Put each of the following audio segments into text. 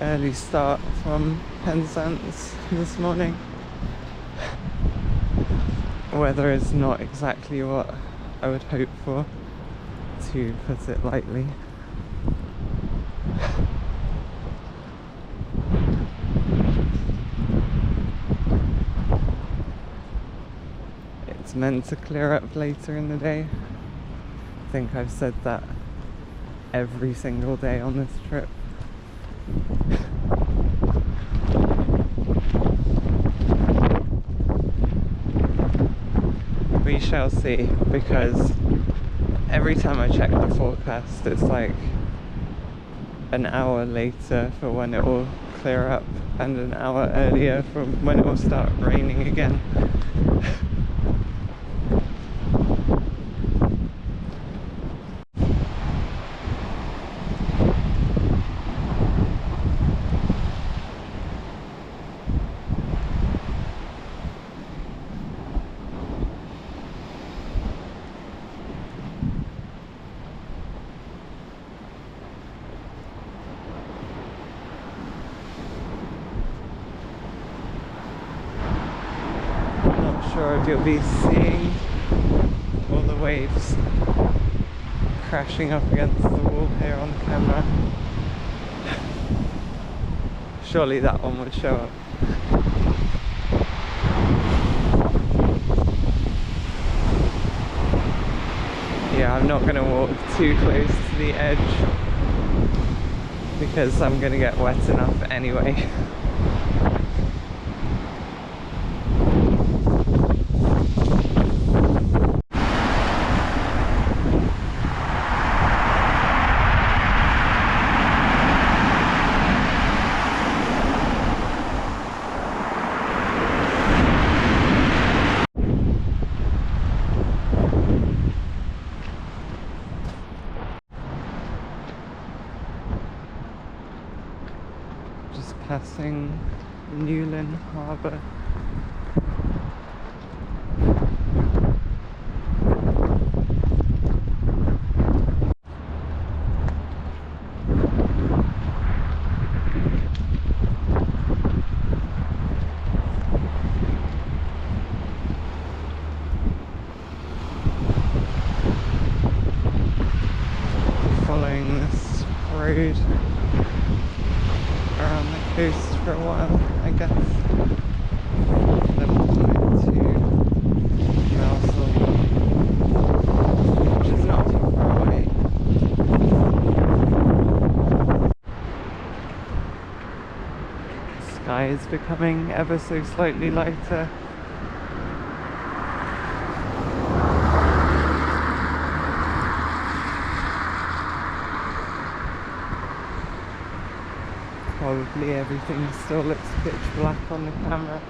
early start from Penzance this morning. Weather is not exactly what I would hope for, to put it lightly. It's meant to clear up later in the day. I think I've said that every single day on this trip. We shall see, because every time I check the forecast it's like an hour later for when it will clear up and an hour earlier for when it will start raining again. Sure if you'll be seeing all the waves crashing up against the wall here on camera. Surely that one would show up. Yeah, I'm not going to walk too close to the edge because I'm going to get wet enough anyway. Passing Newlyn Harbour. Following this road around the coast for a while, I guess. Then we'll go to Mousel, which is not too far away. The sky is becoming ever so slightly lighter. Probably everything still looks pitch black on the camera.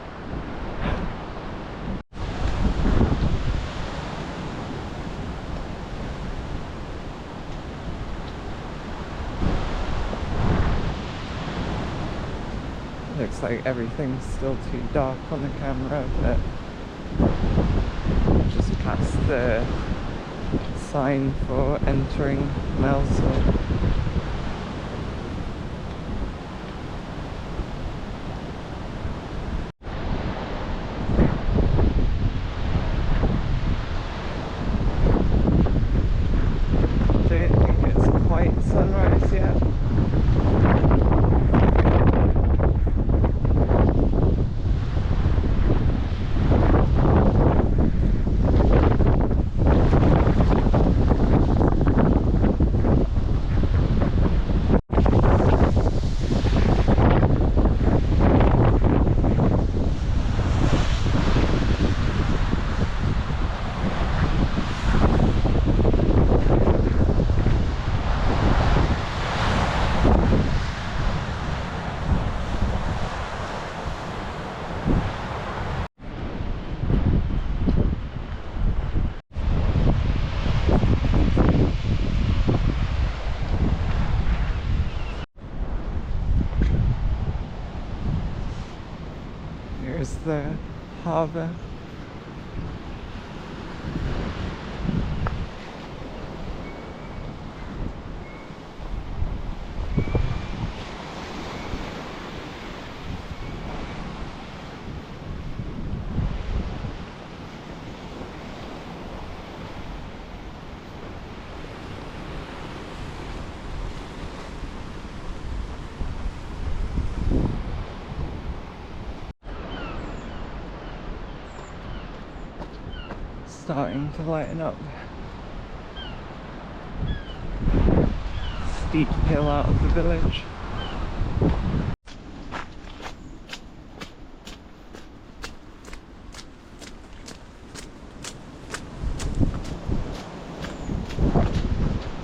Looks like everything's still too dark on the camera, but just past the sign for entering Mousel. Sunrise yet. Here's the harbour. starting to lighten up. Steep hill out of the village.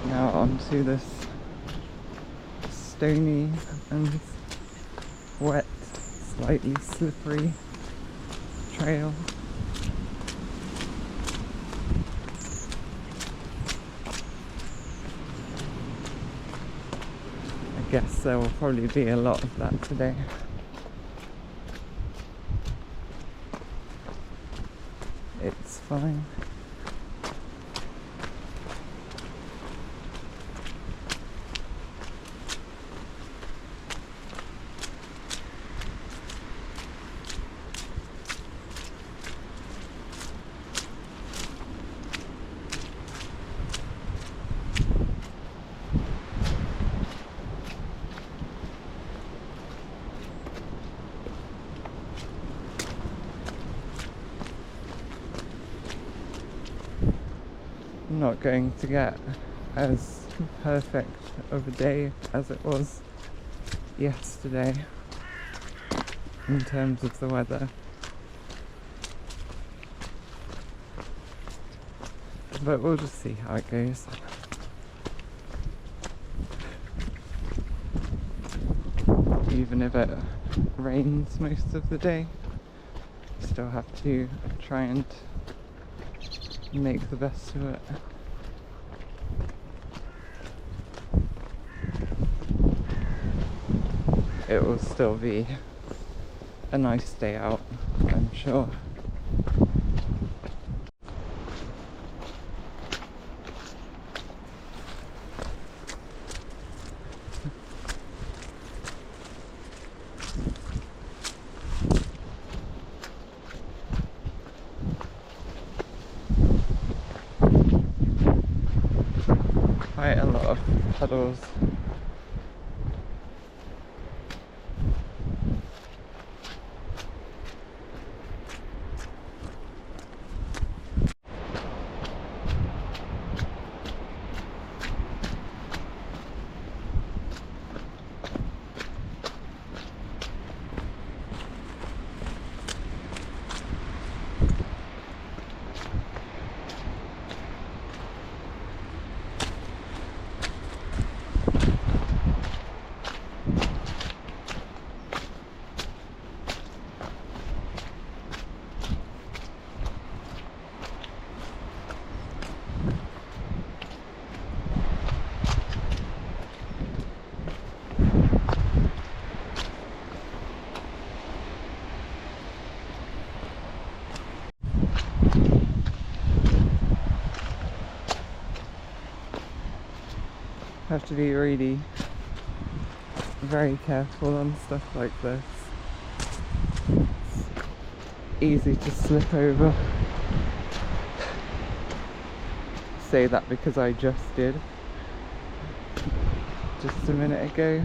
Now onto this stony and wet, slightly slippery trail. I guess there will probably be a lot of that today. It's fine. I'm not going to get as perfect of a day as it was yesterday in terms of the weather, but we'll just see how it goes. Even if it rains most of the day, still have to try and make the best of it. It will still be a nice day out, I'm sure. Quite a lot of puddles. Have to be really very careful on stuff like this. It's easy to slip over. Say that because I just did just a minute ago.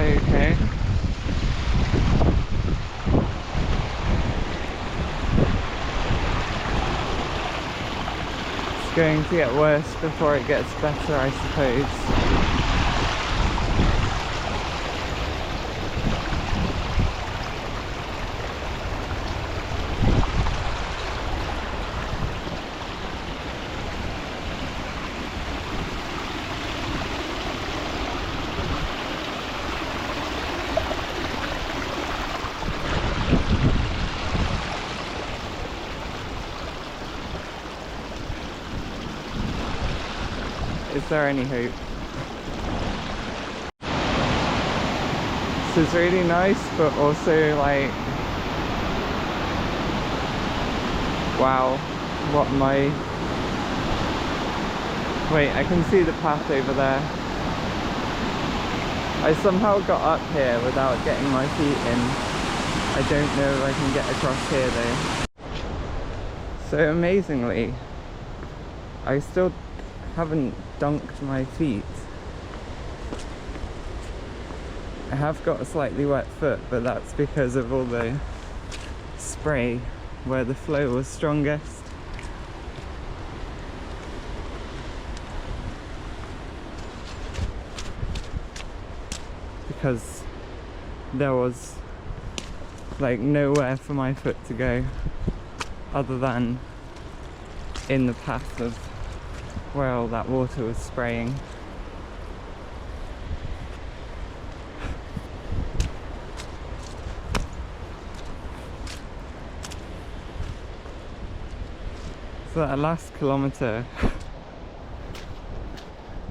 Okay. It's going to get worse before it gets better, I suppose. is there any hope? This is really nice, but also like, wow, what am I... Wait, I can see the path over there. I somehow got up here without getting my feet in. I don't know if I can get across here though. So amazingly, I still haven't dunked my feet. I have got a slightly wet foot, but that's because of all the spray where the flow was strongest. Because there was like nowhere for my foot to go other than in the path of where all that water was spraying. So that last kilometre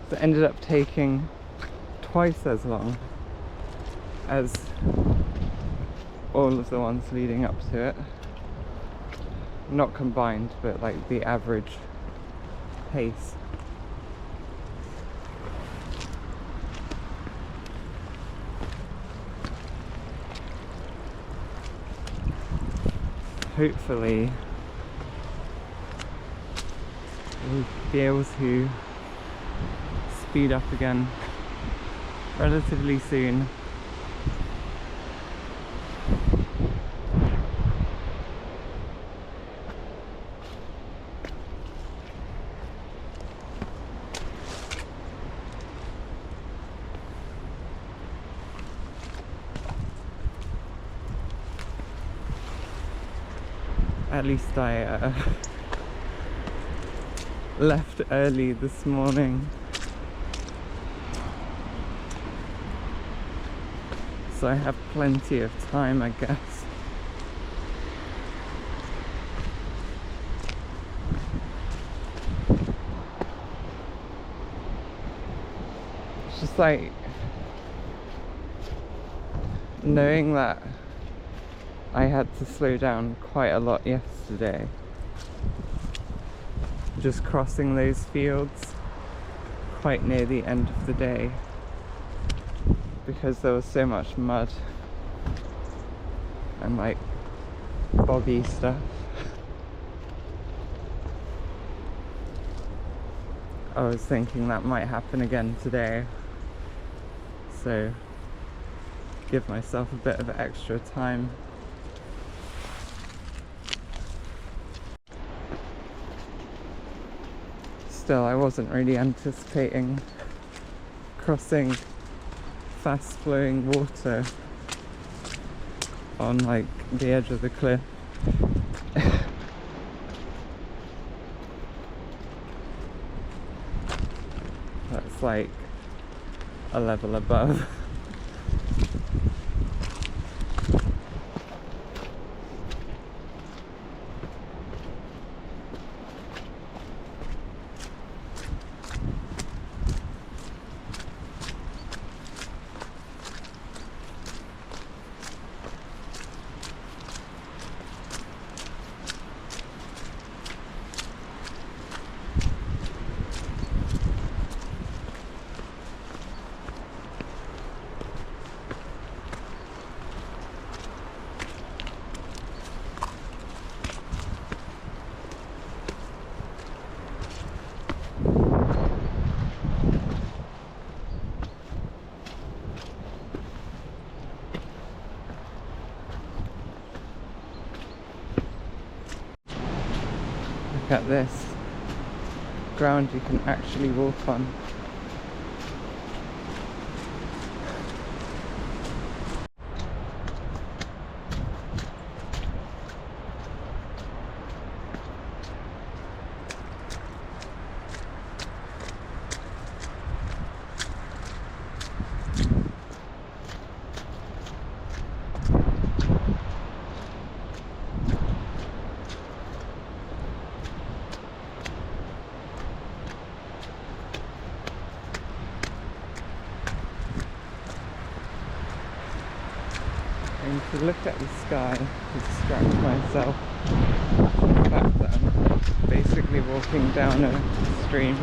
that ended up taking twice as long as all of the ones leading up to it. Not combined, but like the average pace. Hopefully we'll be able to speed up again relatively soon. At least I left early this morning, so I have plenty of time, I guess. It's just like knowing that I had to slow down quite a lot yesterday, just crossing those fields quite near the end of the day because there was so much mud and like boggy stuff. I was thinking that might happen again today, so give myself a bit of extra time. Still, I wasn't really anticipating crossing fast flowing water on like the edge of the cliff. That's like a level above. Look at this ground you can actually walk on. to look at the sky to distract myself from the fact that I'm basically walking down a stream.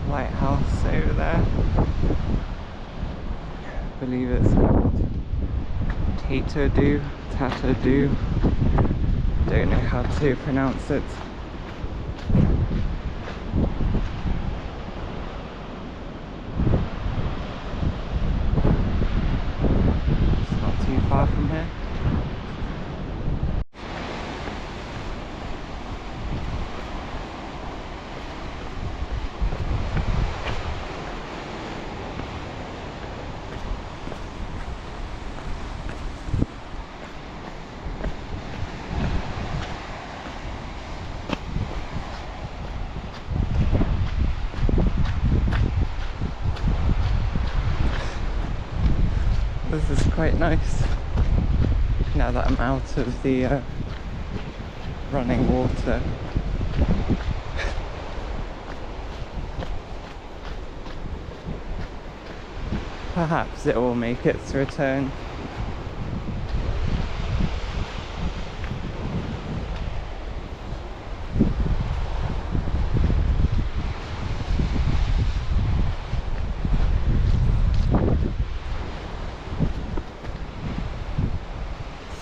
Lighthouse over there. I believe it's called Tatadu. Don't know how to pronounce it. It's not too far from here. This is quite nice now that I'm out of the running water. Perhaps it will make its return.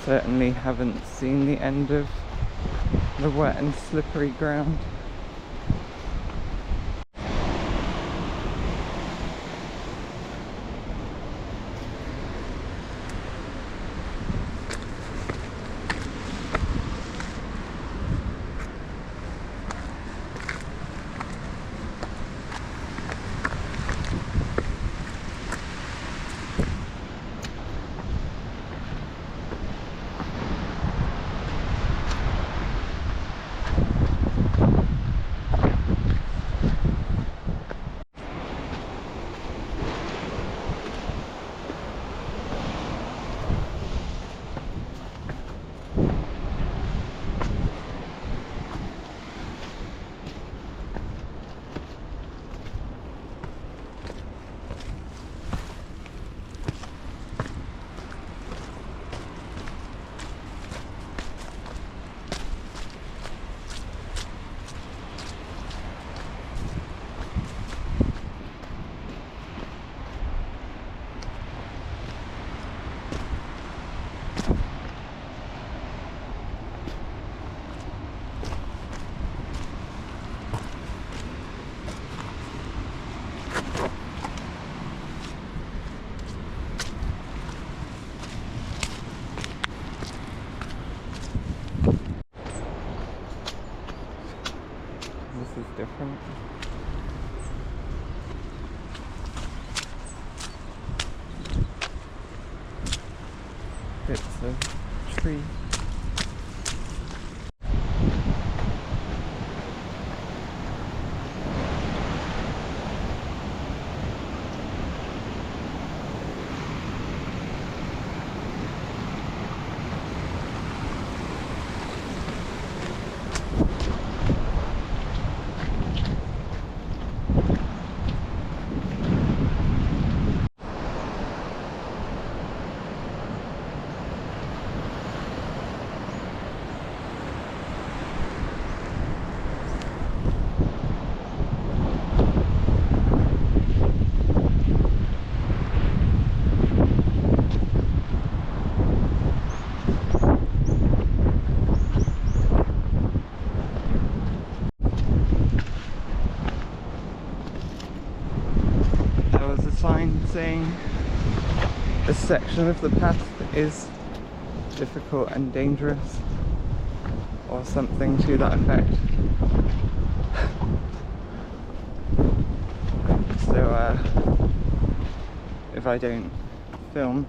Certainly haven't seen the end of the wet and slippery ground. This is different. Bits of tree. section of the path is difficult and dangerous, or something to that effect. So if I don't film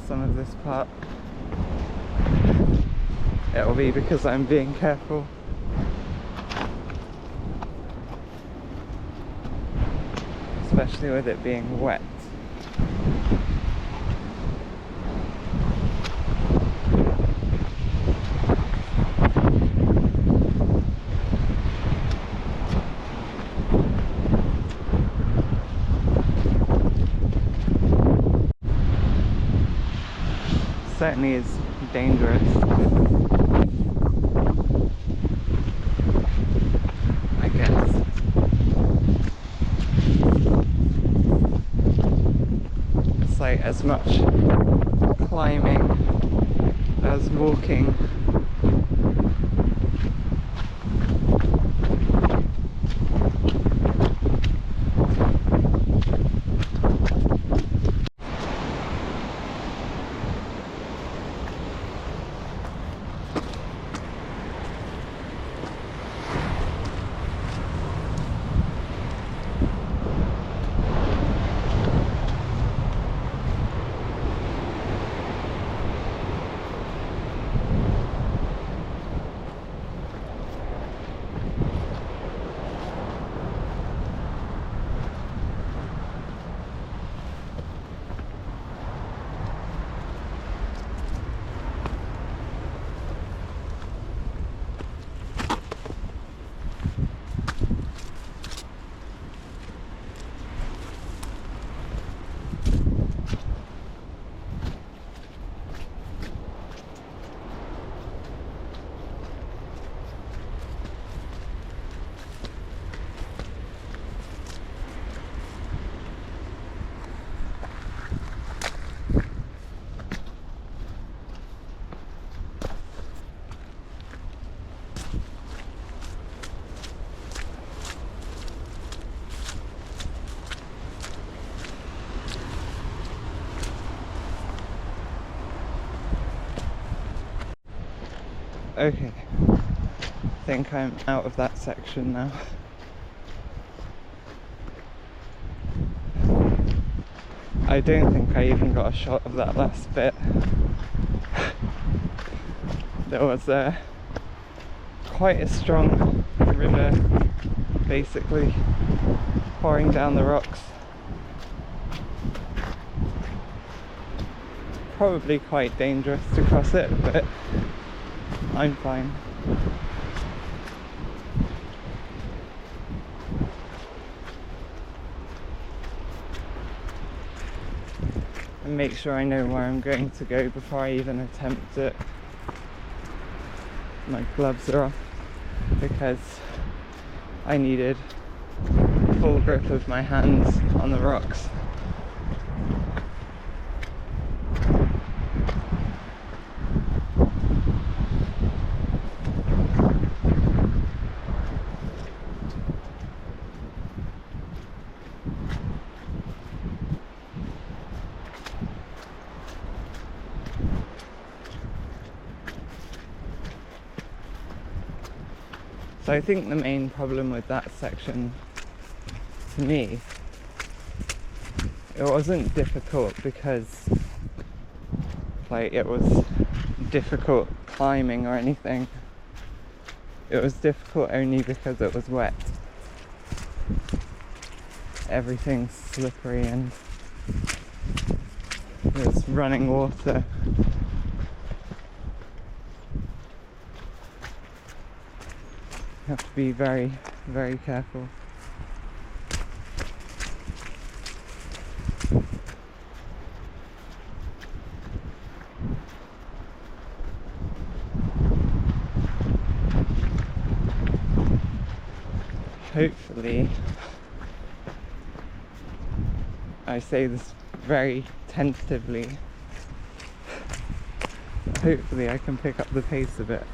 some of this part, it'll be because I'm being careful. Especially with it being wet. Certainly is dangerous. I guess. It's like as much climbing as walking. Okay, I think I'm out of that section now. I don't think I even got a shot of that last bit. There was quite a strong river basically pouring down the rocks. Probably quite dangerous to cross it, but I'm fine. And make sure I know where I'm going to go before I even attempt it. My gloves are off because I needed full grip of my hands on the rocks. So I think the main problem with that section, to me, it wasn't difficult because like it was difficult climbing or anything. It was difficult only because it was wet. Everything's slippery and there's running water. You have to be very, very careful. Hopefully, I say this very tentatively, hopefully I can pick up the pace a bit.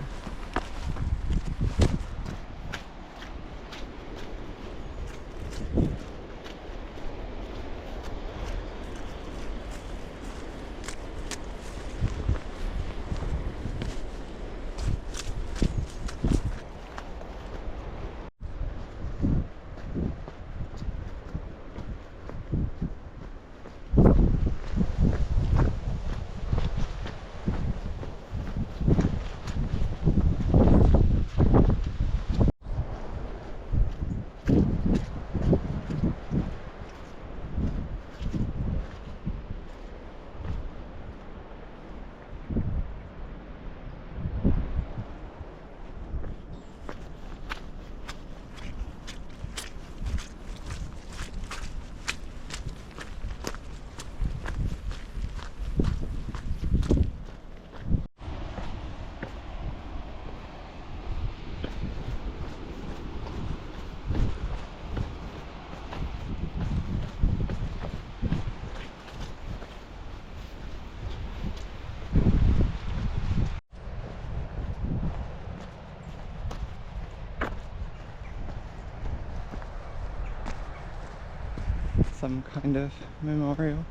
some kind of memorial.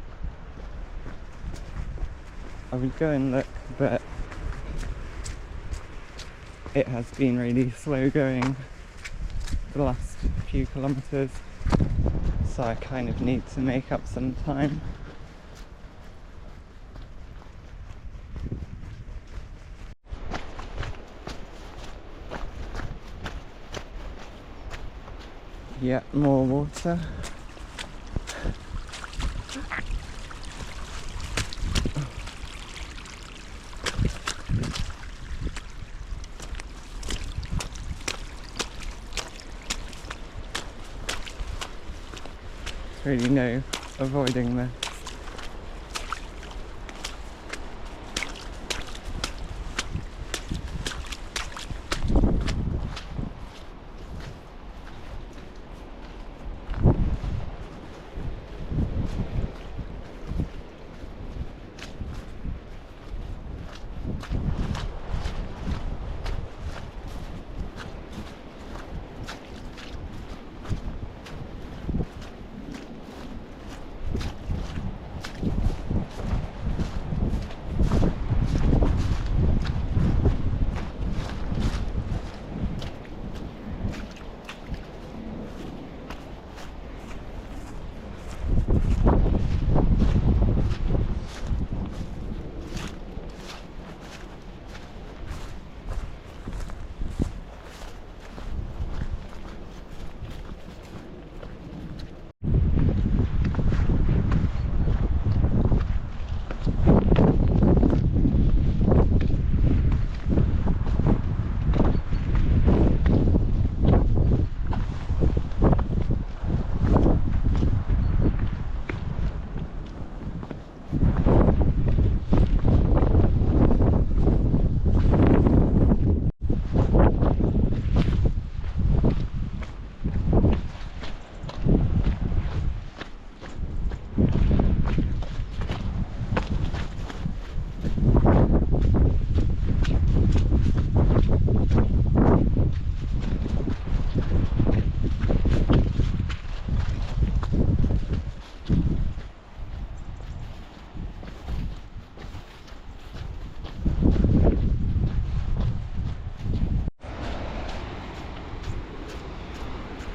I would go and look, but it has been really slow going the last few kilometres, so I kind of need to make up some time. Yeah, more water. There's really no avoiding this.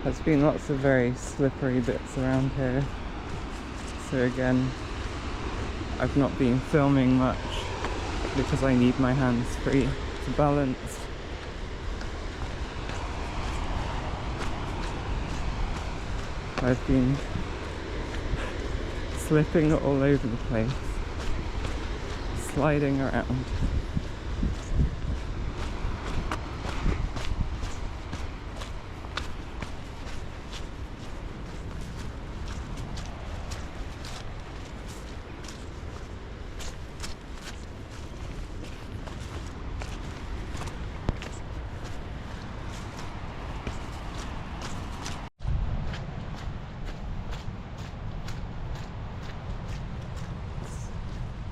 There's been lots of very slippery bits around here, so again, I've not been filming much because I need my hands free to balance. I've been slipping all over the place, sliding around.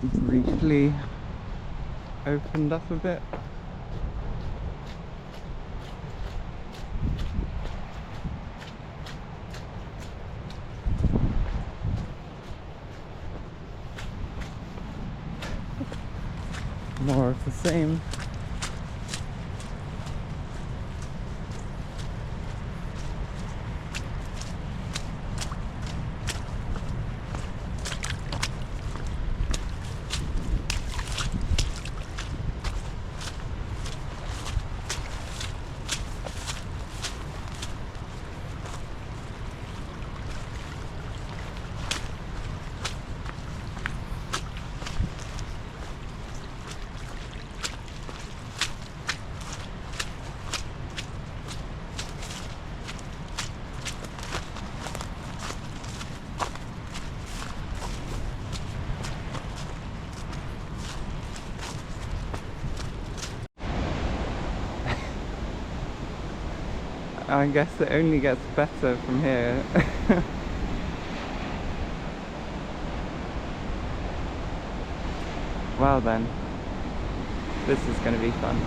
Briefly opened up a bit. More of the same. I guess it only gets better from here. Well then, this is going to be fun.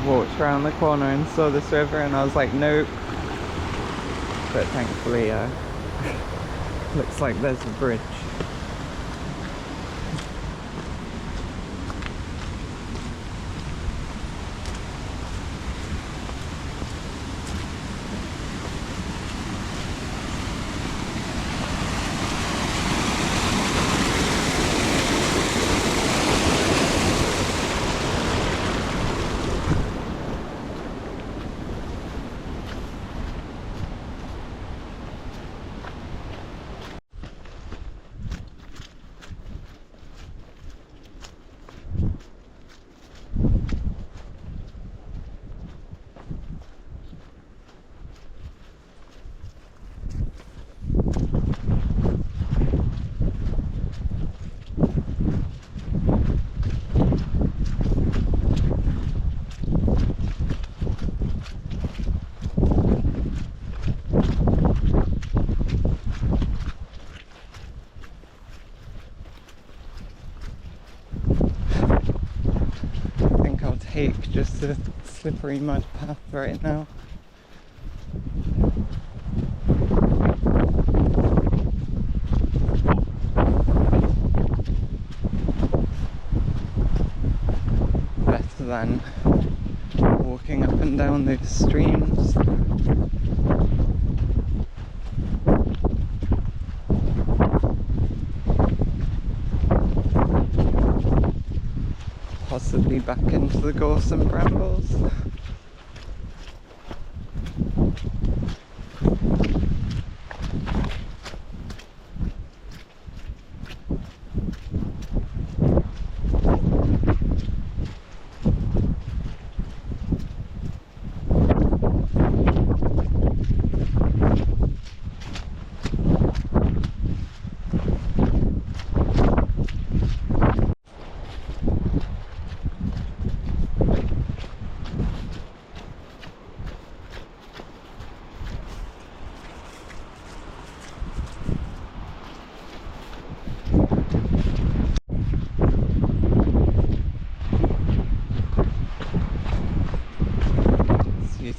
Walked around the corner and saw this river and I was like, nope. But thankfully, Looks like there's a bridge. Take just a slippery mud path right now. Better than walking up and down those streams. Possibly back into the gorse and brambles.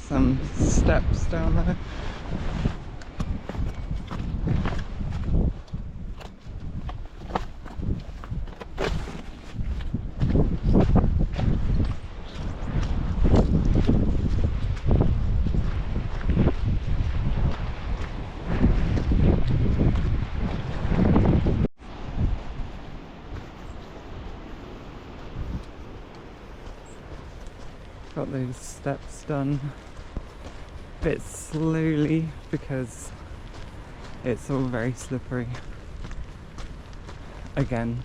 Some steps down there. Got those steps done a bit slowly because it's all very slippery. Again,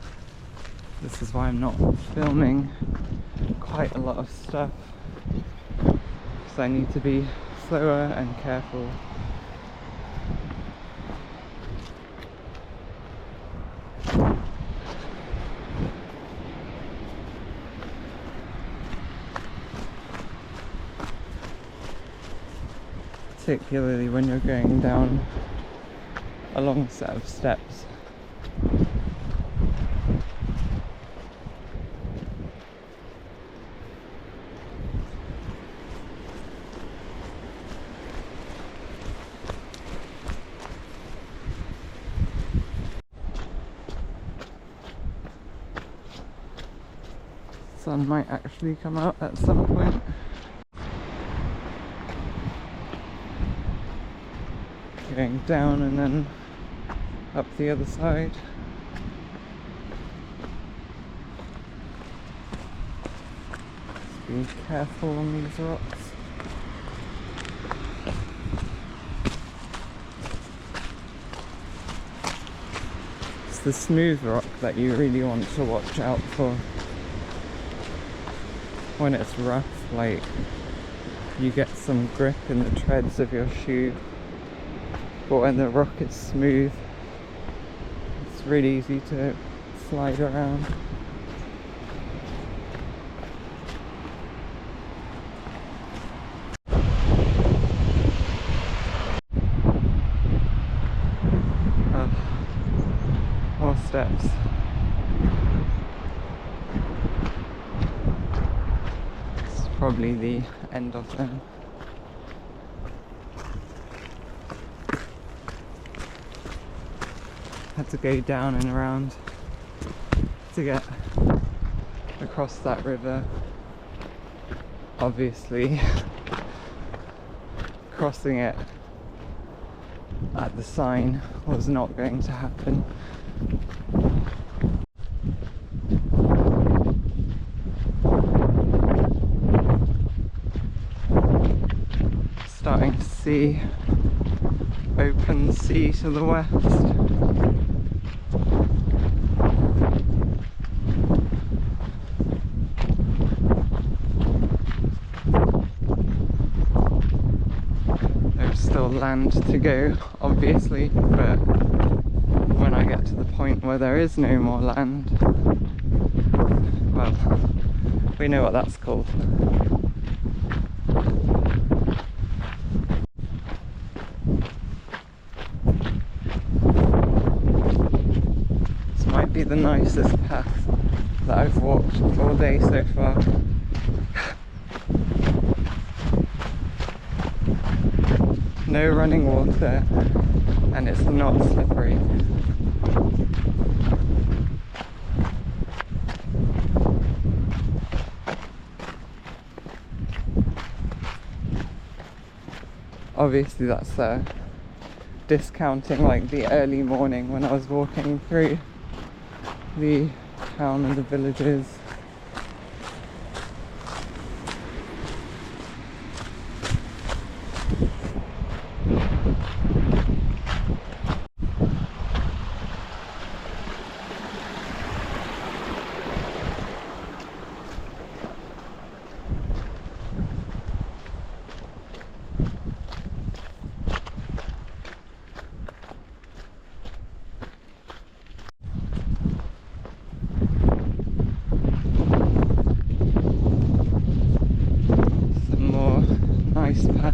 this is why I'm not filming quite a lot of stuff, because I need to be slower and careful. Particularly when you're going down a long set of steps. Sun might actually come out at some point. Going down and then up the other side. Just be careful on these rocks. It's the smooth rock that you really want to watch out for. When it's rough, like, you get some grip in the treads of your shoe. But when the rock is smooth, it's really easy to slide around. More steps. It's probably the end of them. had to go down and around to get across that river. Obviously, crossing it at the sign was not going to happen. Starting to see open sea to the west. There's still land to go, obviously, but when I get to the point where there is no more land, well, we know what that's called. This might be the nicest path that I've walked all day so far. No running water, and it's not slippery. Obviously that's discounting like the early morning when I was walking through the town and the villages. Nice path.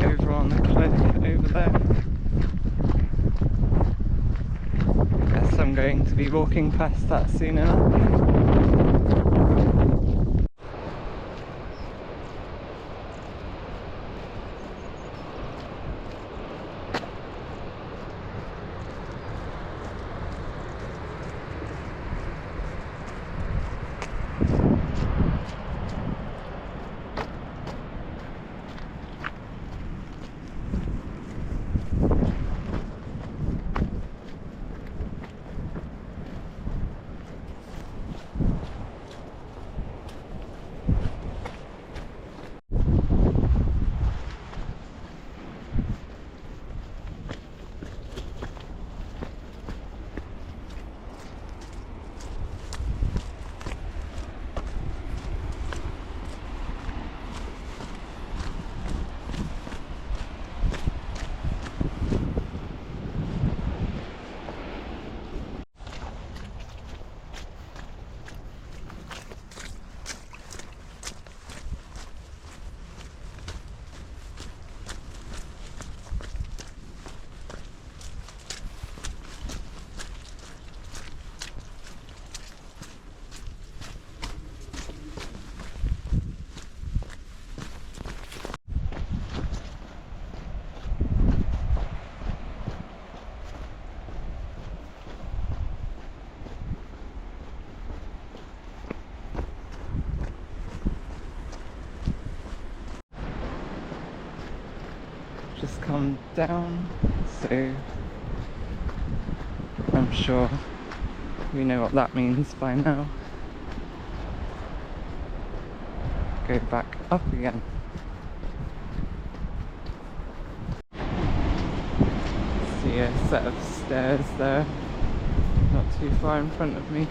Over on the cliff over there. Guess I'm going to be walking past that soon enough. Just come down, so I'm sure we know what that means by now. go back up again. See a set of stairs there, not too far in front of me.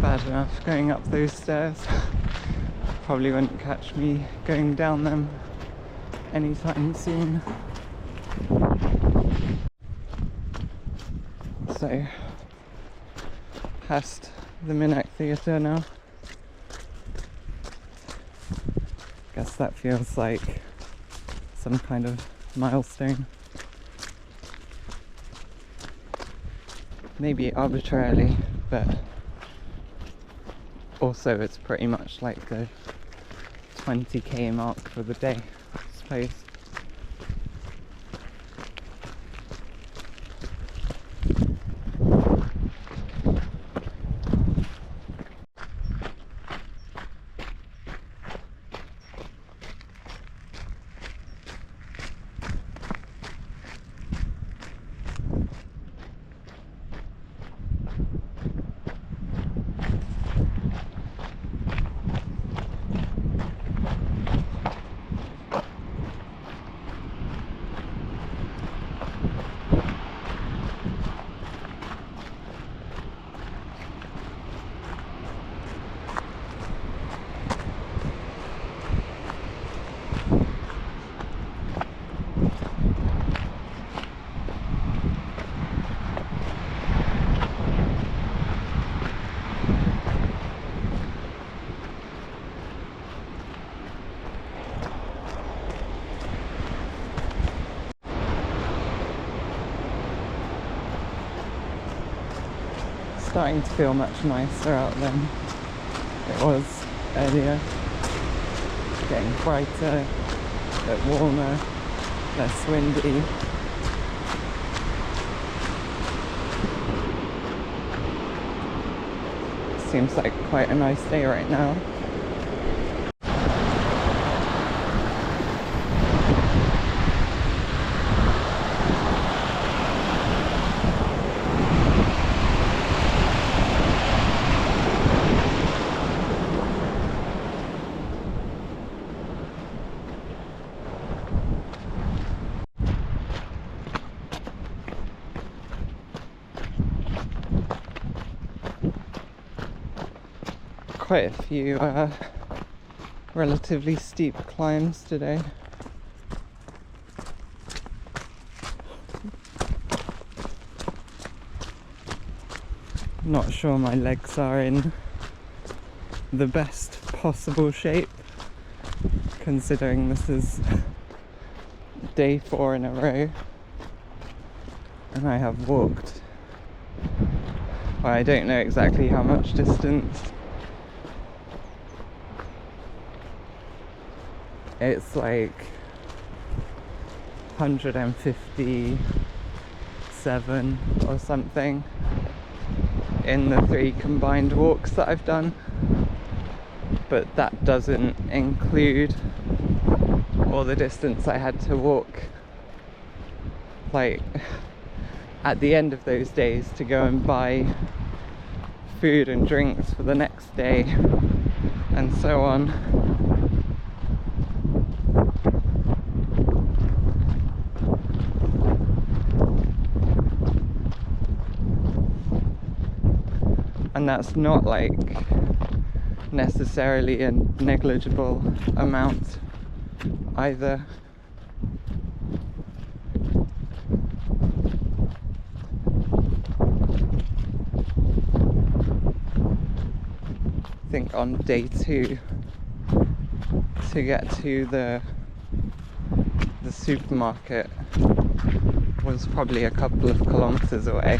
Bad enough going up those stairs. Probably wouldn't catch me going down them anytime soon. So, past the Minack Theatre now. Guess that feels like some kind of milestone. Maybe arbitrarily, but also it's pretty much like the 20k mark for the day, I suppose. Starting to feel much nicer out than it was earlier. It's getting brighter, a bit warmer, less windy. Seems like quite a nice day right now. Quite a few relatively steep climbs today. Not sure my legs are in the best possible shape, considering this is day 4 in a row and I have walked, well, I don't know exactly how much distance. It's like 157 or something in the 3 combined walks that I've done, but that doesn't include all the distance I had to walk like at the end of those days to go and buy food and drinks for the next day and so on. And that's not like necessarily a negligible amount either. I think on day 2 to get to the supermarket was probably a couple of kilometers away.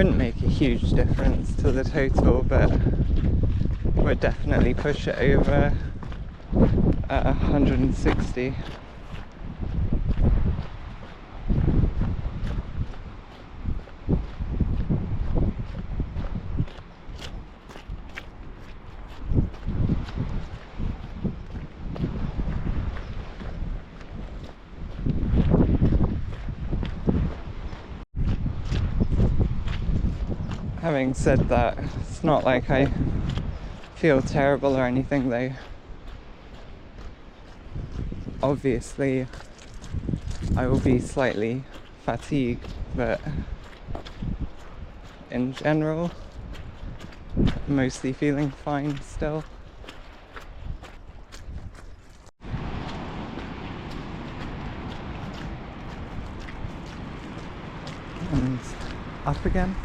wouldn't make a huge difference to the total, but would definitely push it over 160. Having said that, it's not like I feel terrible or anything though. Obviously, I will be slightly fatigued, but in general, mostly feeling fine still. And up again.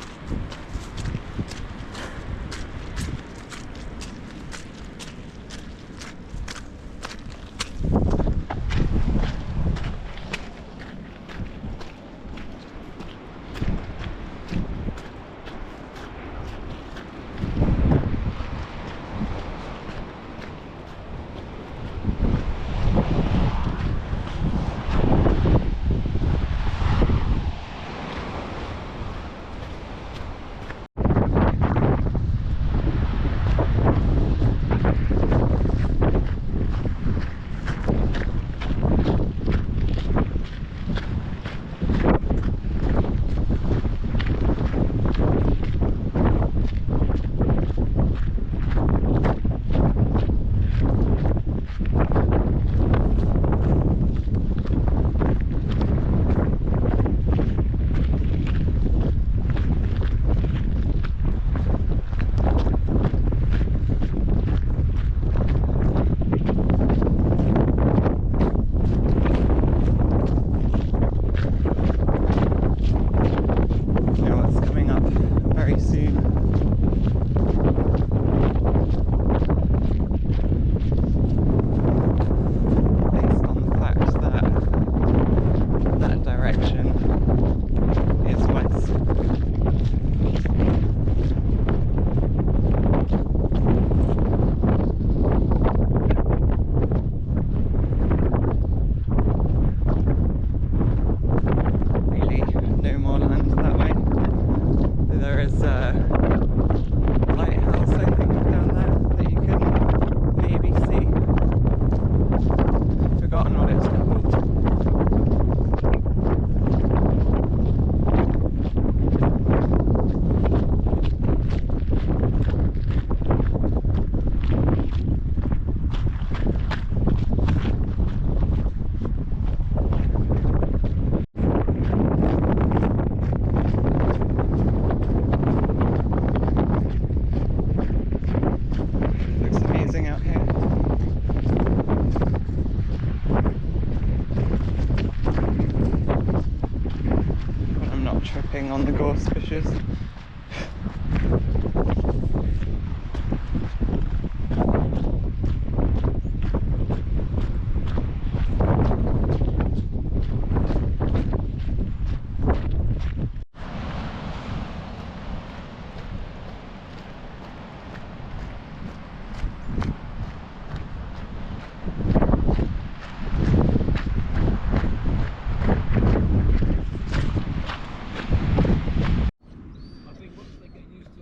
On the gorse bushes.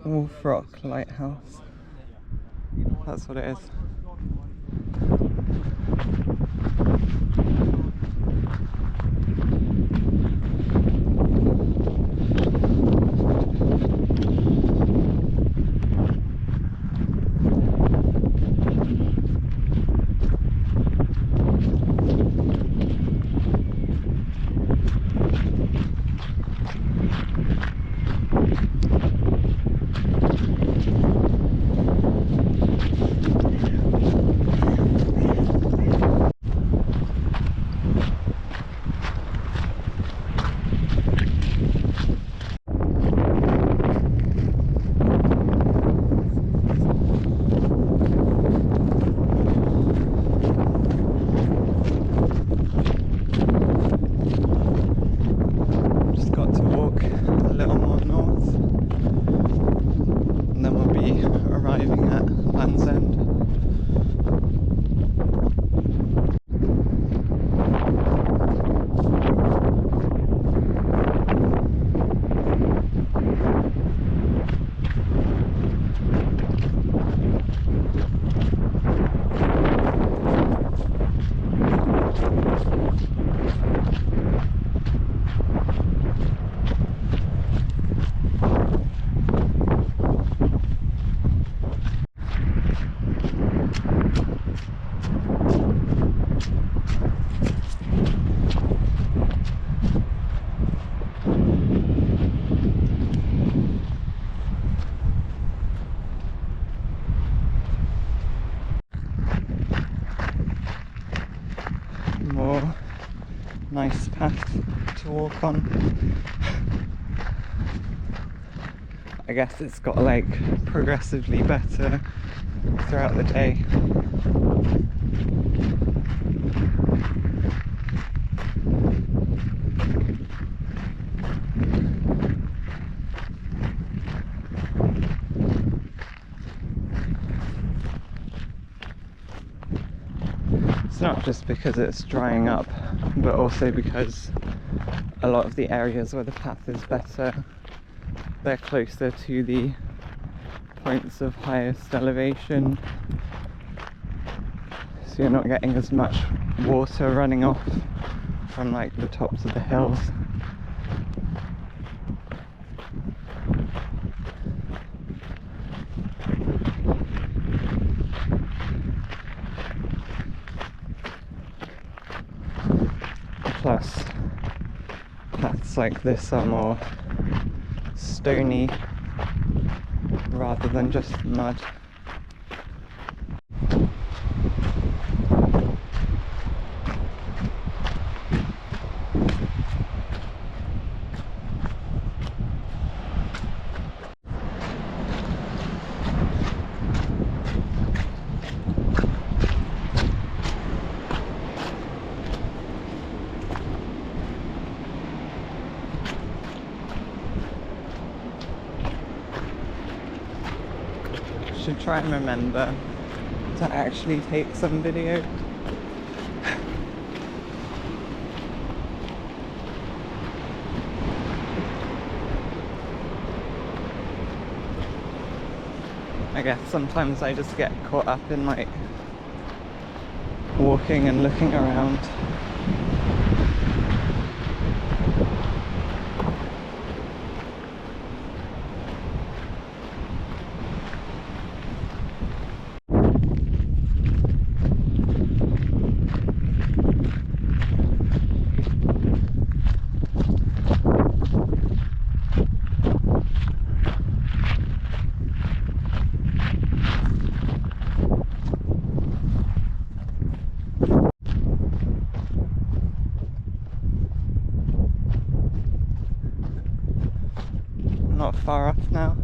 Wolf Rock Lighthouse. That's what it is. more nice path to walk on. I guess it's got like progressively better throughout the day. It's not just because it's drying up, but also because a lot of the areas where the path is better, they're closer to the points of highest elevation, so you're not getting as much water running off from like the tops of the hills. Plus, paths like this are more stony rather than just mud. Should try and remember to actually take some video. I guess sometimes I just get caught up in like walking and looking around. Not far off now.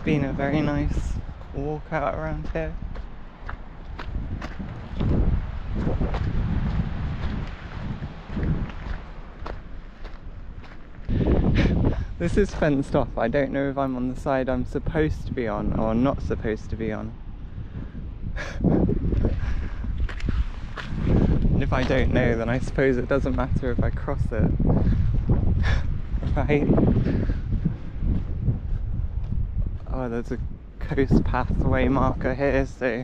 Been a very nice walk out around here. This is fenced off. I don't know if I'm on the side I'm supposed to be on or not supposed to be on. And if I don't know, then I suppose it doesn't matter if I cross it. Right? Oh, there's a coast pathway marker here, so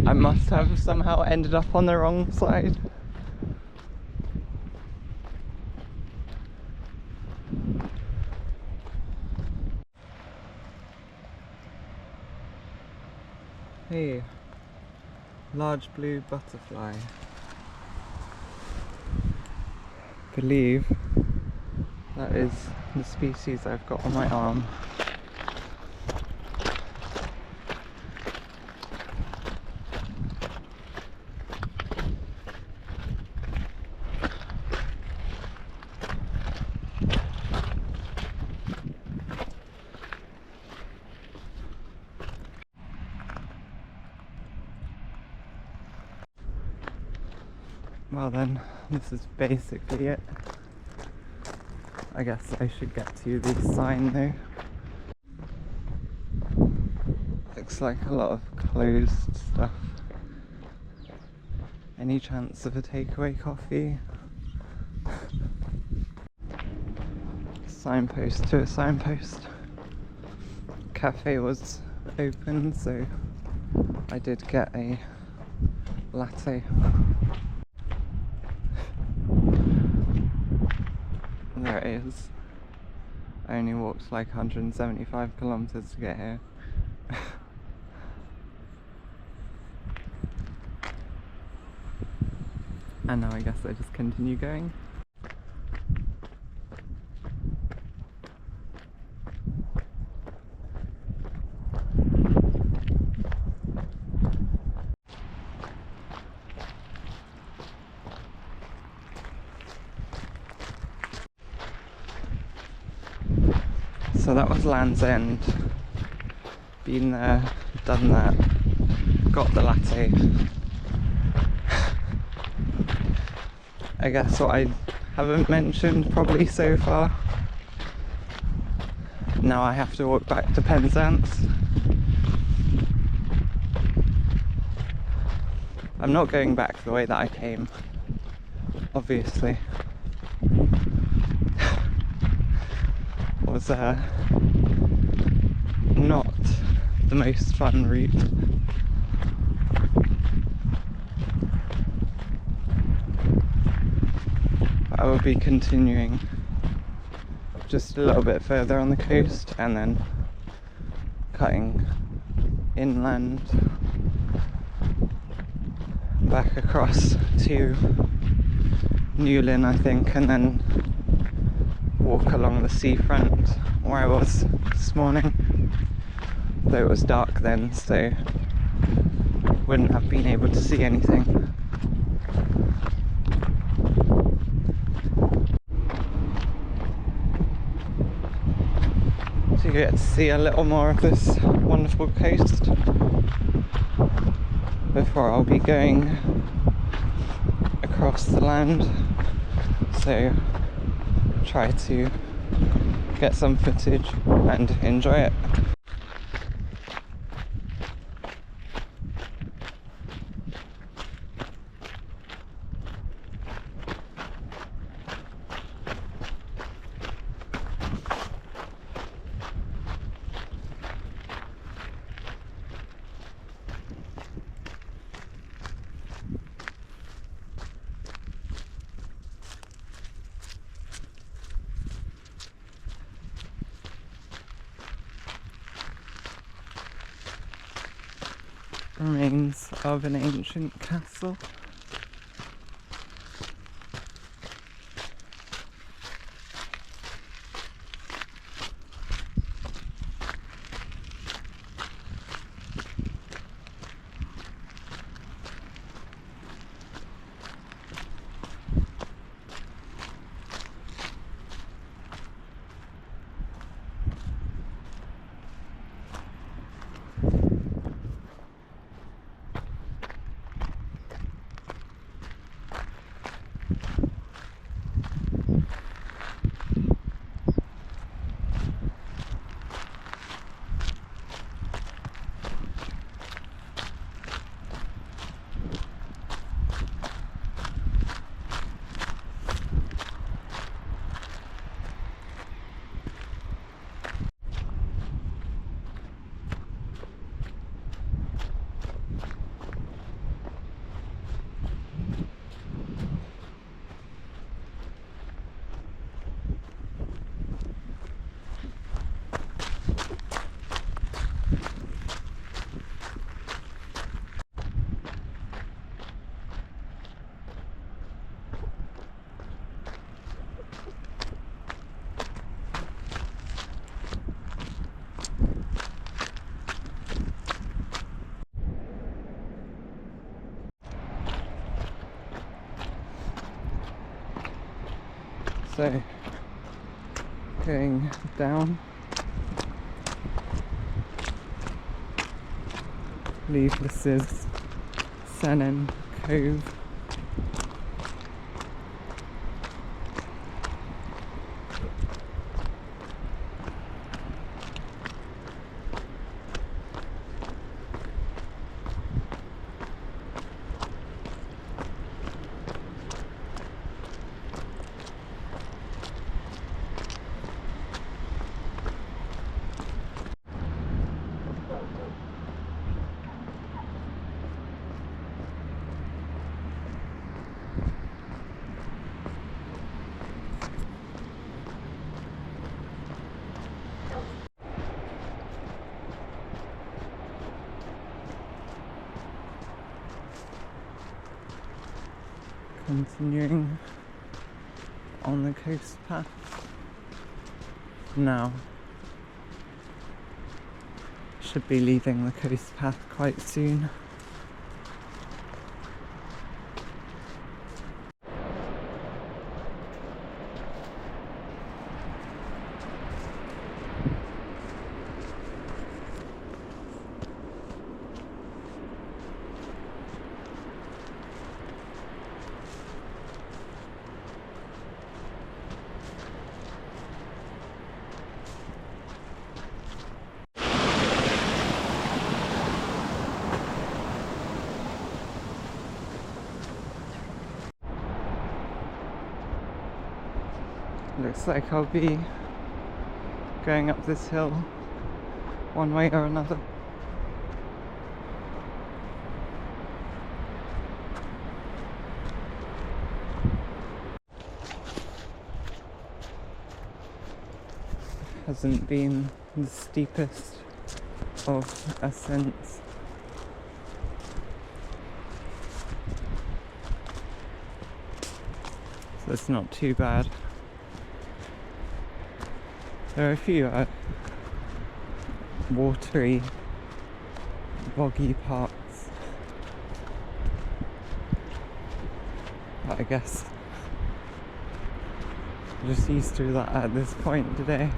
I must have somehow ended up on the wrong side. Hey, large blue butterfly. I believe That is the species I've got on my arm. Well then, this is basically it. I guess I should get to the sign though. Looks like a lot of closed stuff. Any chance of a takeaway coffee? Signpost to a signpost. Cafe was open, so I did get a latte. There it is. I only walked like 175 kilometers to get here. And now I guess I just continue going. So that was Land's End. Been there, done that, got the latte. I guess what I haven't mentioned probably so far. Now I have to walk back to Penzance. I'm not going back the way that I came, obviously. Was not the most fun route. But I will be continuing just a little bit further on the coast and then cutting inland back across to Newlyn, I think, and then walk along the seafront where I was this morning, though it was dark then, so wouldn't have been able to see anything. So you get to see a little more of this wonderful coast before I'll be going across the land, so try to get some footage and enjoy it. Remains of an ancient castle. So, going down, I believe this is Sennen Cove. Continuing on the coast path now. Should be leaving the coast path quite soon. Looks like I'll be going up this hill one way or another. Hasn't been the steepest of ascents. So it's not too bad. There are a few watery, boggy parts, but I guess I'm just used to that at this point today.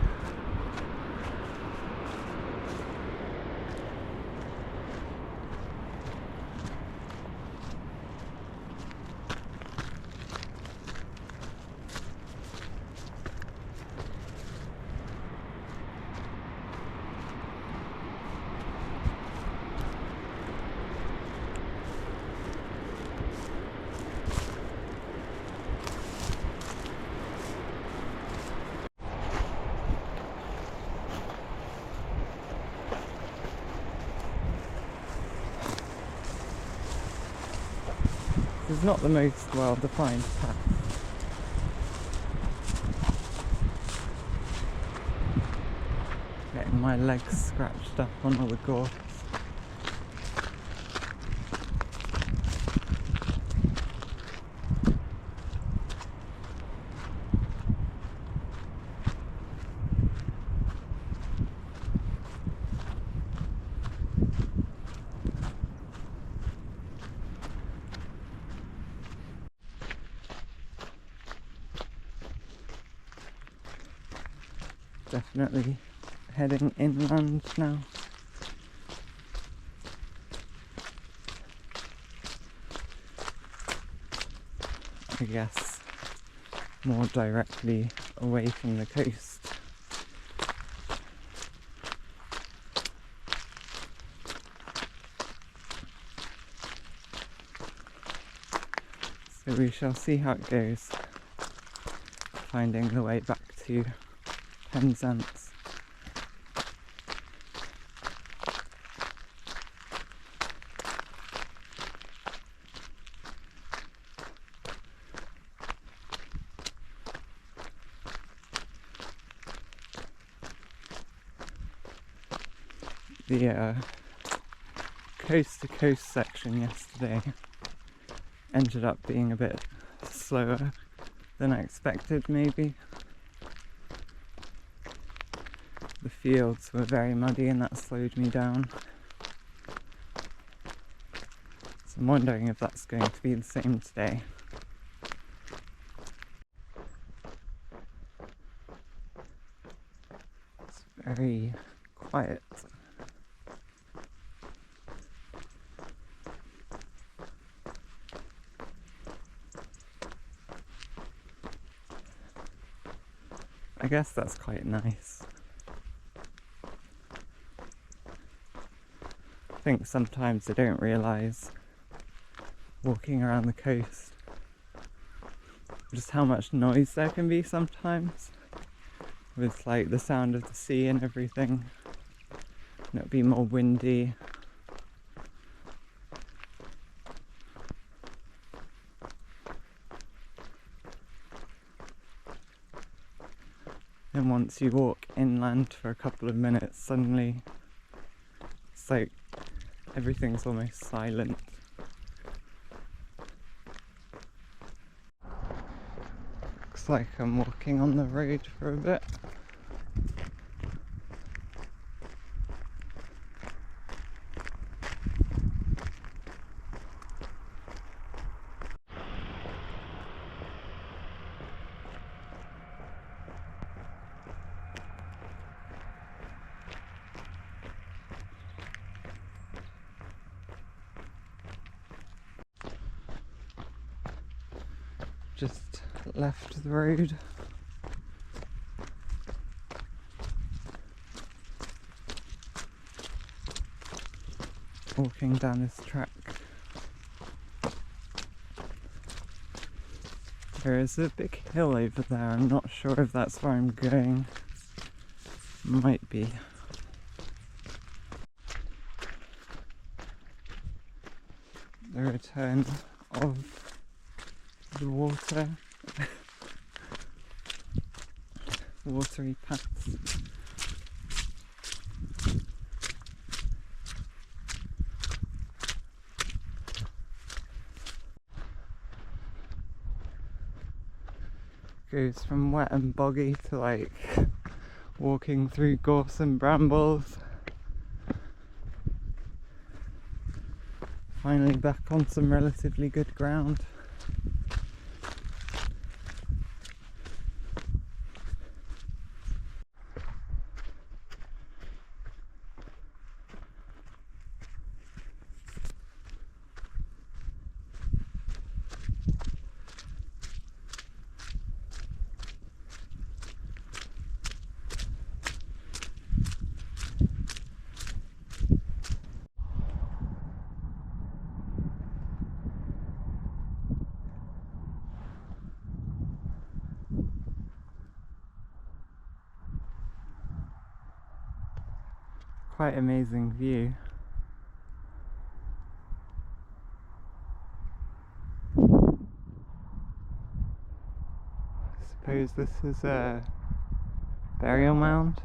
It's not the most well-defined path. Getting my legs scratched up on all the gorse. Definitely heading inland now. I guess more directly away from the coast. So we shall see how it goes, finding the way back to Penzance. The coast to coast section yesterday ended up being a bit slower than I expected, maybe. The fields were very muddy and that slowed me down. So I'm wondering if that's going to be the same today. very quiet. I guess that's quite nice. I think sometimes I don't realise, walking around the coast, just how much noise there can be sometimes, with like the sound of the sea and everything, and it'd be more windy. And once you walk inland for a couple of minutes, suddenly it's like everything's almost silent. Looks like I'm walking on the road for a bit. Just left the road. Walking down this track. There is a big hill over there. I'm not sure if that's where I'm going. Might be. The return of the water. Watery paths. Goes from wet and boggy to like walking through gorse and brambles. Finally back on some relatively good ground. Quite amazing view. I suppose this is a burial mound.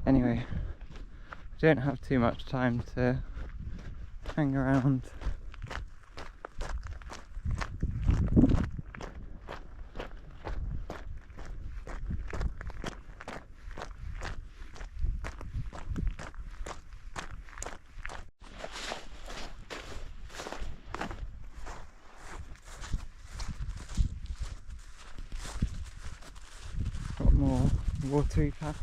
Anyway, I don't have too much time to hang around. Got more watery paths.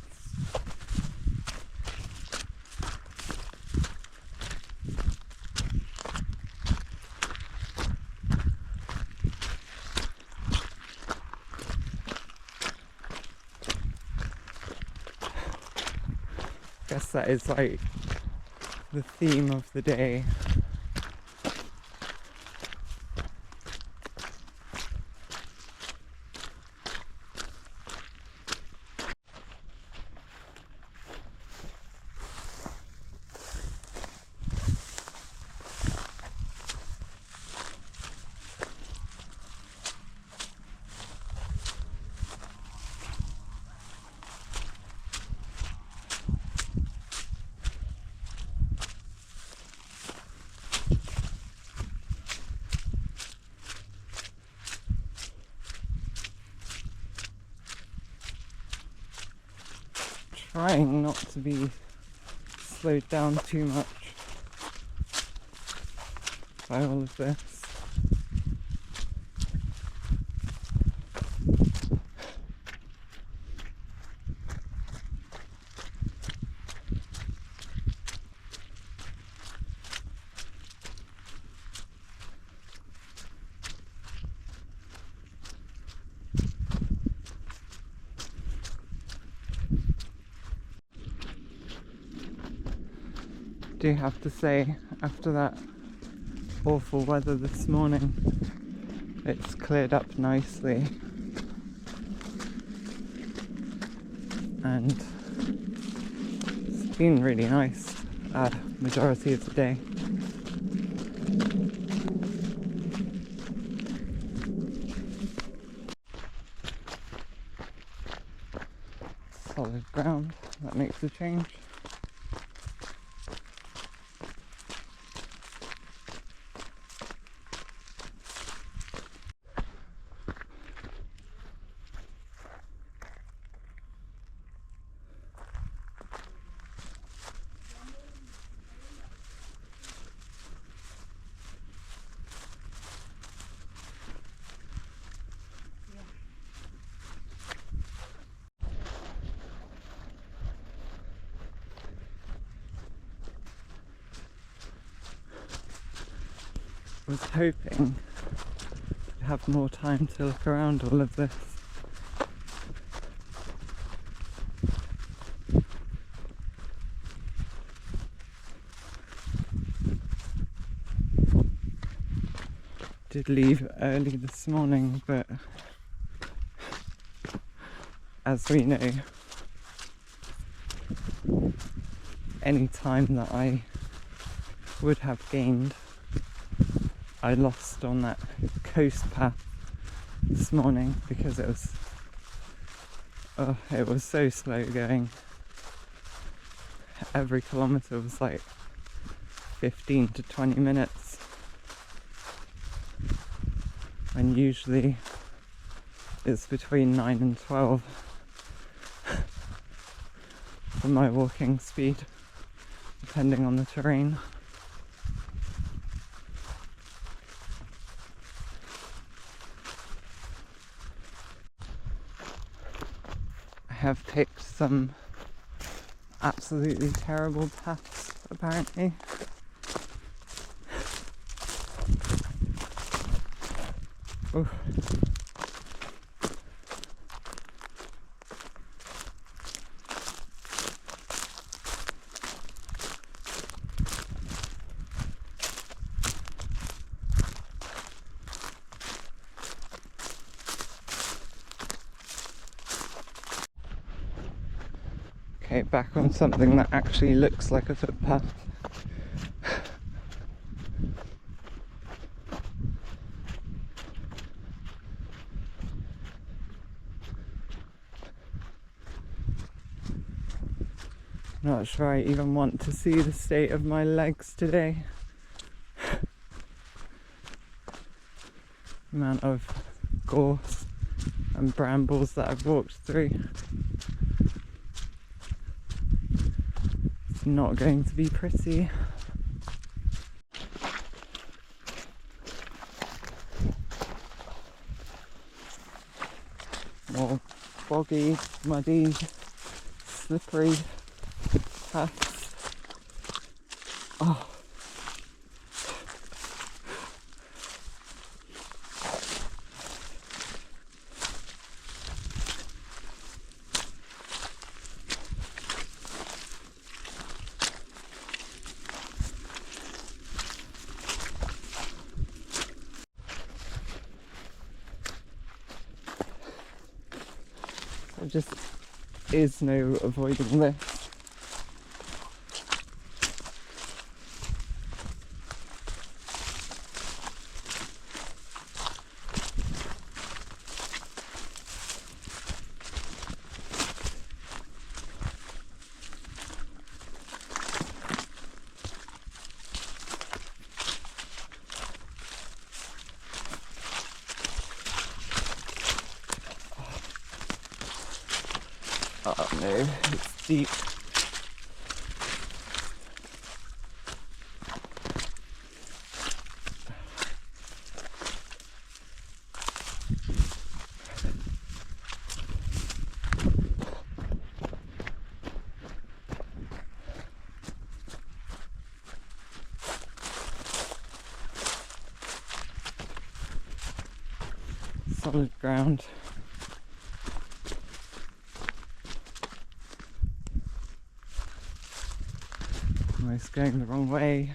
Guess that is like the theme of the day. Trying not to be slowed down too much by all of this. do have to say, after that awful weather this morning, it's cleared up nicely, and it's been really nice majority of the day. Solid ground, that makes a change. I was hoping to have more time to look around all of this. Did leave early this morning, but as we know, any time that I would have gained, I lost on that coast path this morning because it was so slow going. Every kilometre was like 15 to 20 minutes, and usually it's between 9 and 12 for my walking speed, depending on the terrain. I have picked some absolutely terrible paths, apparently. Oof. Okay, back on something that actually looks like a footpath. Not sure I even want to see the state of my legs today. The amount of gorse and brambles that I've walked through. It's not going to be pretty. More boggy, muddy, slippery paths. Oh. There just is no avoiding this. Oh no, it's deep. Solid ground. almost going the wrong way.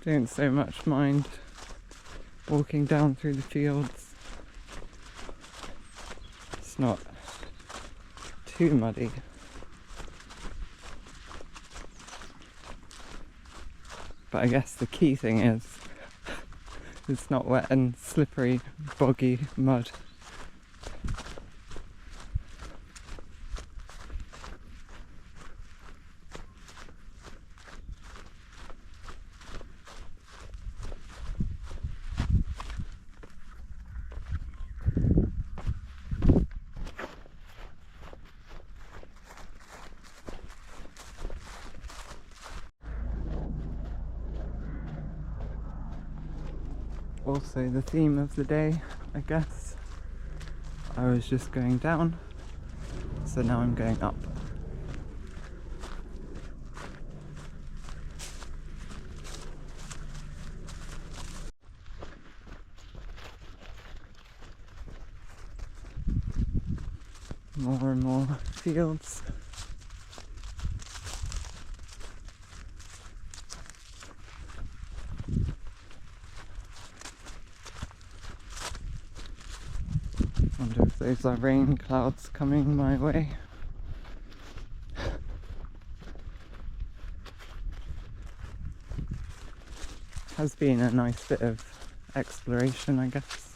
Don't so much mind walking down through the fields. It's not too muddy. But I guess the key thing is it's not wet and slippery, boggy mud. Also the theme of the day, I guess. I was just going down, so now I'm going up. More and more fields. Wonder if those are rain clouds coming my way. Has been a nice bit of exploration, I guess.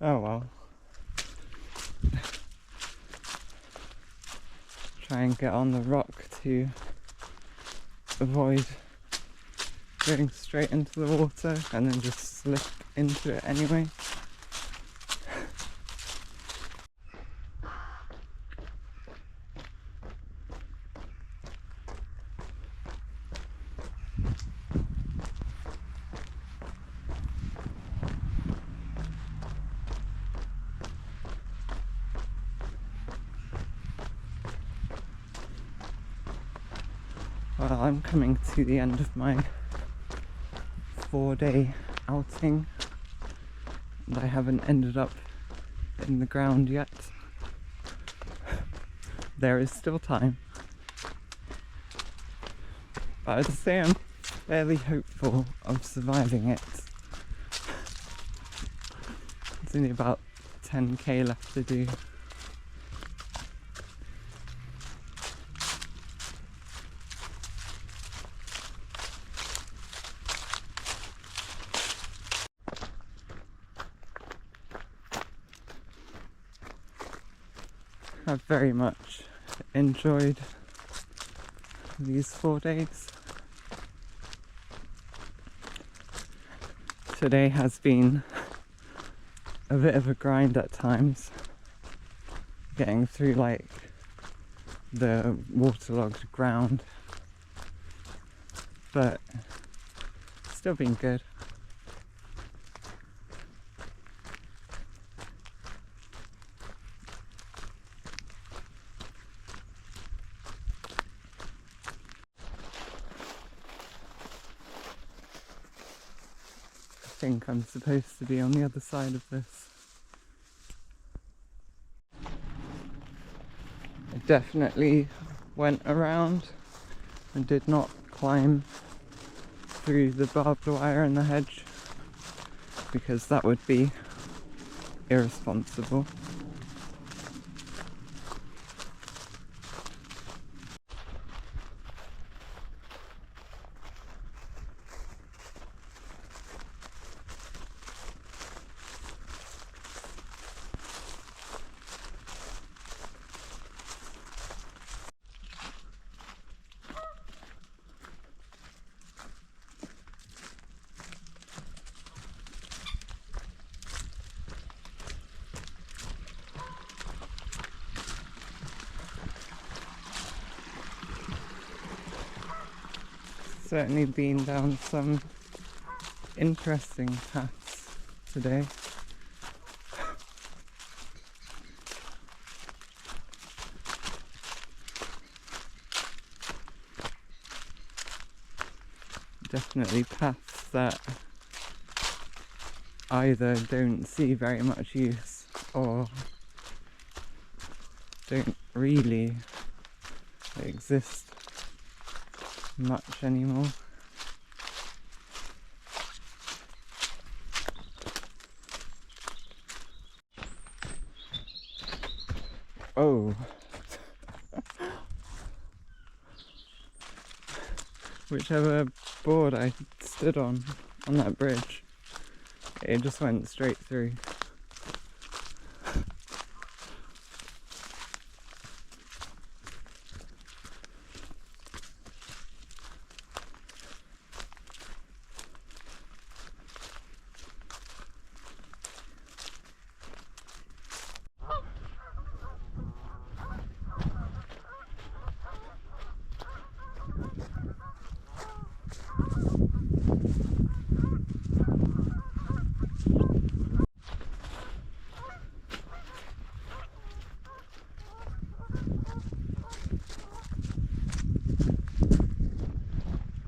Oh well. Try and get on the rock to avoid going straight into the water and then just slip into it anyway. Well, I'm coming to the end of my 4-day outing and I haven't ended up in the ground yet. There is still time. But I'd say I'm fairly hopeful of surviving it. There's only about 10k left to do. I've very much enjoyed these 4 days. Today has been a bit of a grind at times, getting through like the waterlogged ground, but still been good. I think I'm supposed to be on the other side of this. I definitely went around and did not climb through the barbed wire and the hedge, because that would be irresponsible. certainly been down some interesting paths today. Definitely paths that either don't see very much use or don't really exist much anymore. Oh, whichever board I stood on that bridge, it just went straight through.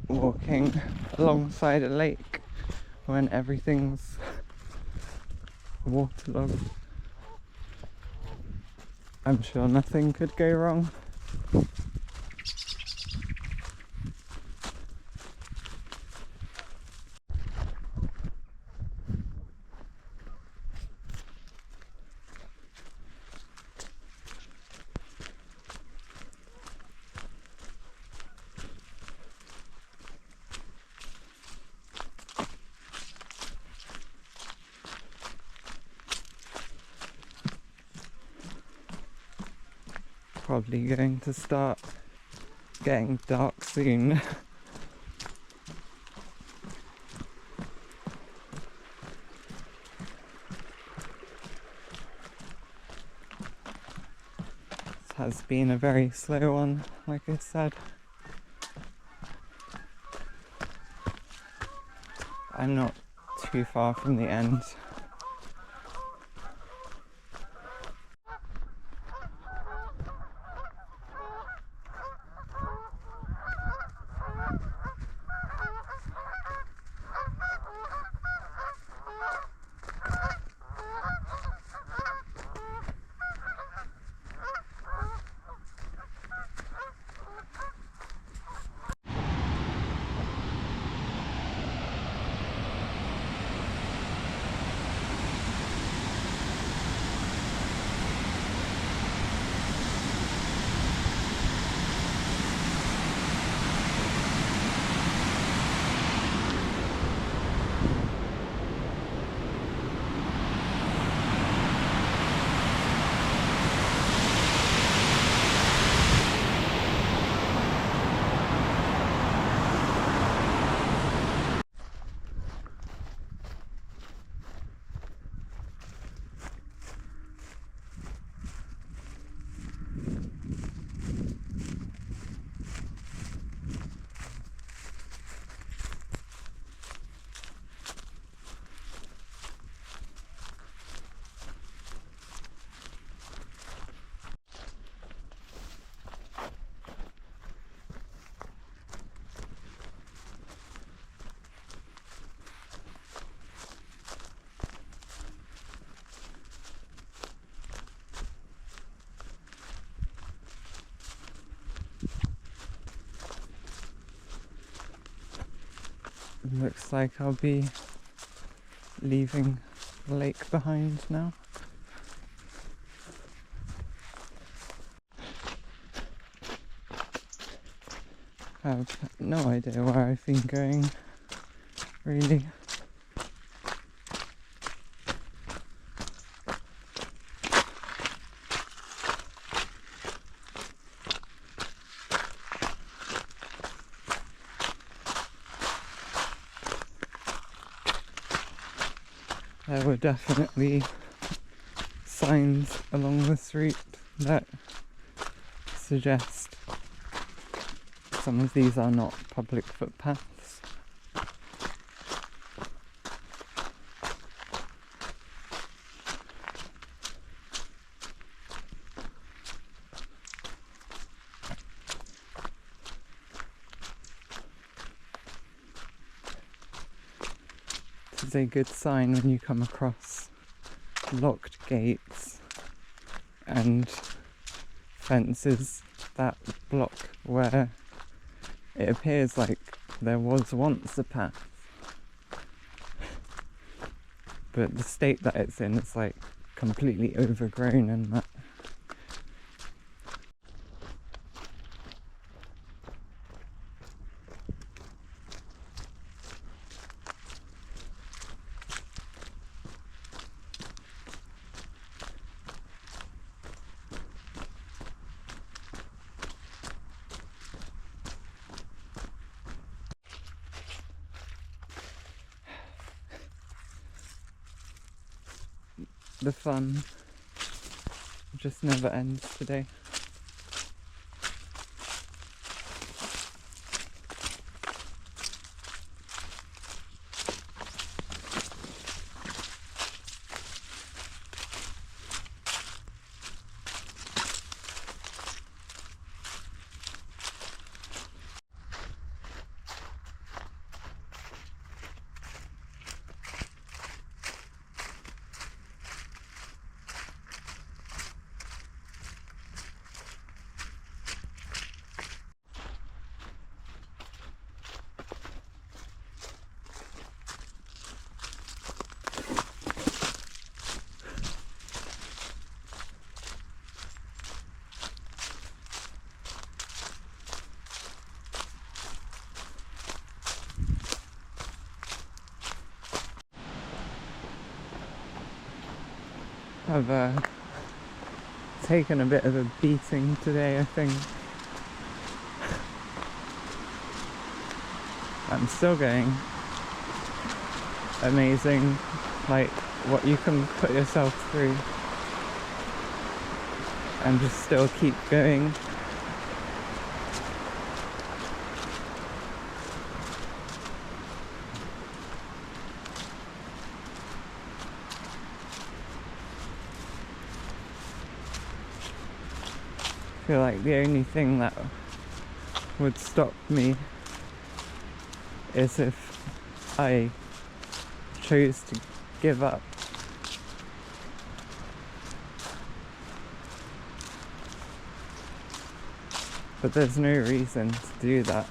Walking alongside a lake when everything's waterlogged. I'm sure nothing could go wrong. Probably going to start getting dark soon. It has been a very slow one, like I said. I'm not too far from the end. Looks like I'll be leaving the lake behind now. I have no idea where I've been going, really. There were definitely signs along this route that suggest some of these are not public footpaths. This is a good sign when you come across locked gates and fences that block where it appears like there was once a path, but the state that it's in is like completely overgrown and that. The fun just never ends today. I've taken a bit of a beating today, I think. I'm still going. Amazing, like, what you can put yourself through and just still keep going. I feel like the only thing that would stop me is if I chose to give up. But there's no reason to do that.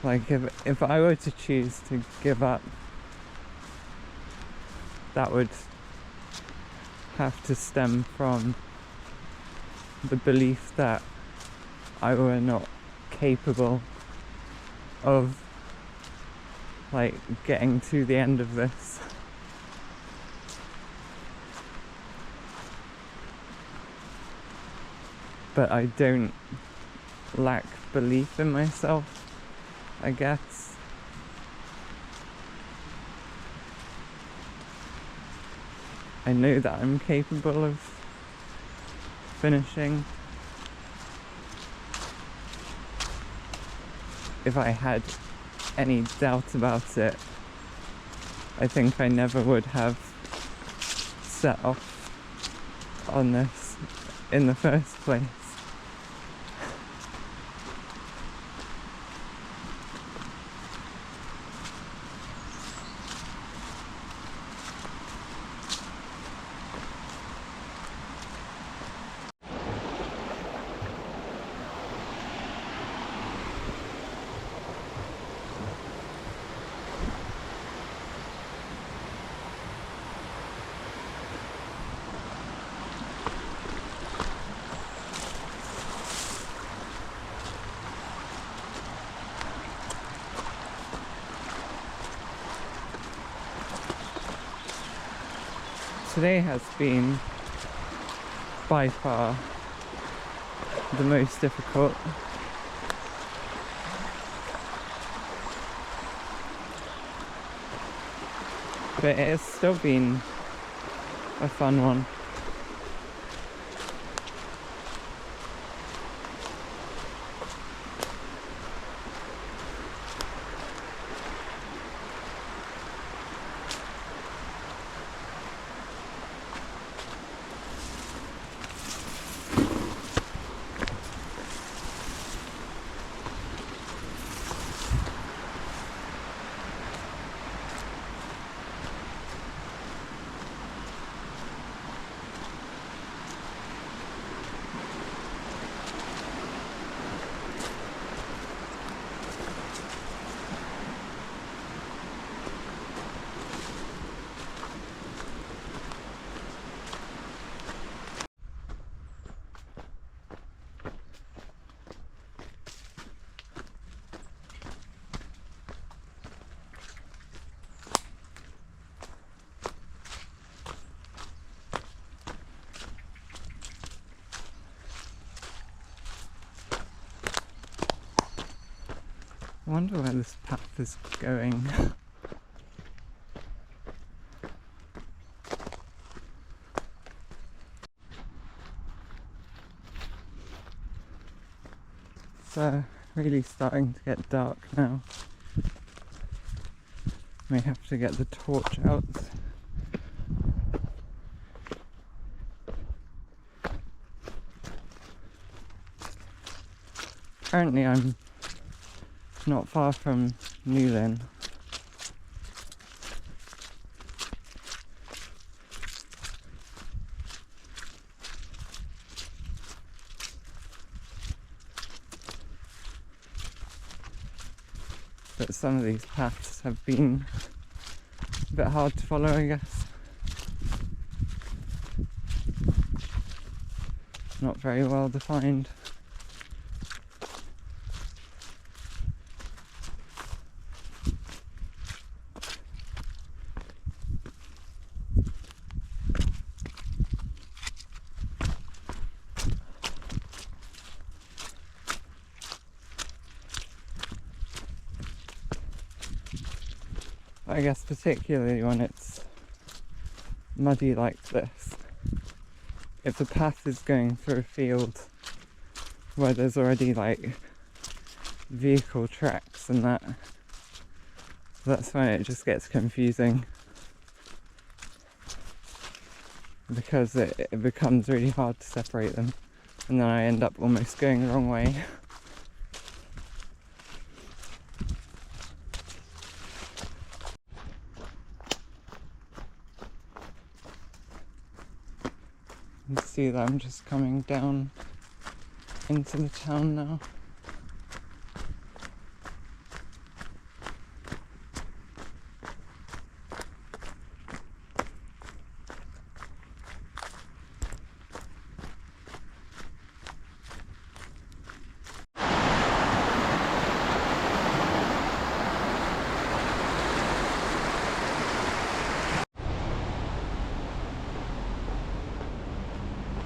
Like, if I were to choose to give up, that would have to stem from the belief that I were not capable of, like, getting to the end of this. But I don't lack belief in myself, I guess. I know that I'm capable of finishing. If I had any doubt about it, I think I never would have set off on this in the first place. Today has been by far the most difficult. but it has still been a fun one. I wonder where this path is going. It's really starting to get dark now. May have to get the torch out. Currently I'm not far from Newlyn. But some of these paths have been a bit hard to follow, I guess. Not very well defined. I guess particularly when it's muddy like this. If the path is going through a field where there's already like vehicle tracks and that's when it just gets confusing, because it becomes really hard to separate them, and then I end up almost going the wrong way. You can see that I'm just coming down into the town now.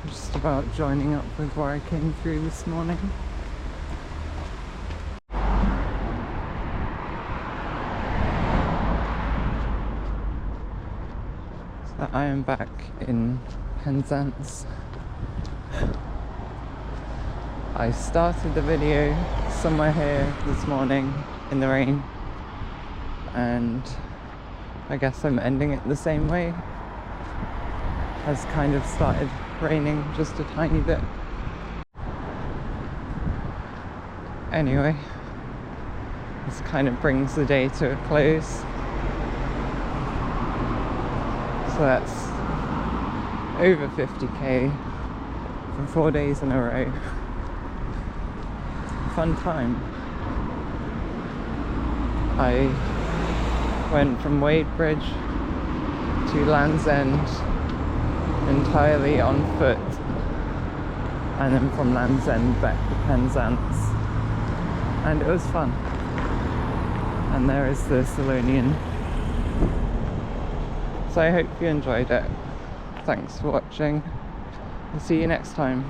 Just about joining up with where I came through this morning. So I am back in Penzance. I started the video somewhere here this morning in the rain, and I guess I'm ending it the same way. Has kind of started raining just a tiny bit. Anyway, this kind of brings the day to a close. So that's over 50k for 4 days in a row. Fun time. I went from Wadebridge to Land's End entirely on foot, and then from Land's End back to Penzance, and it was fun. And there is the Salonian. So I hope you enjoyed it. Thanks for watching. I'll see you next time.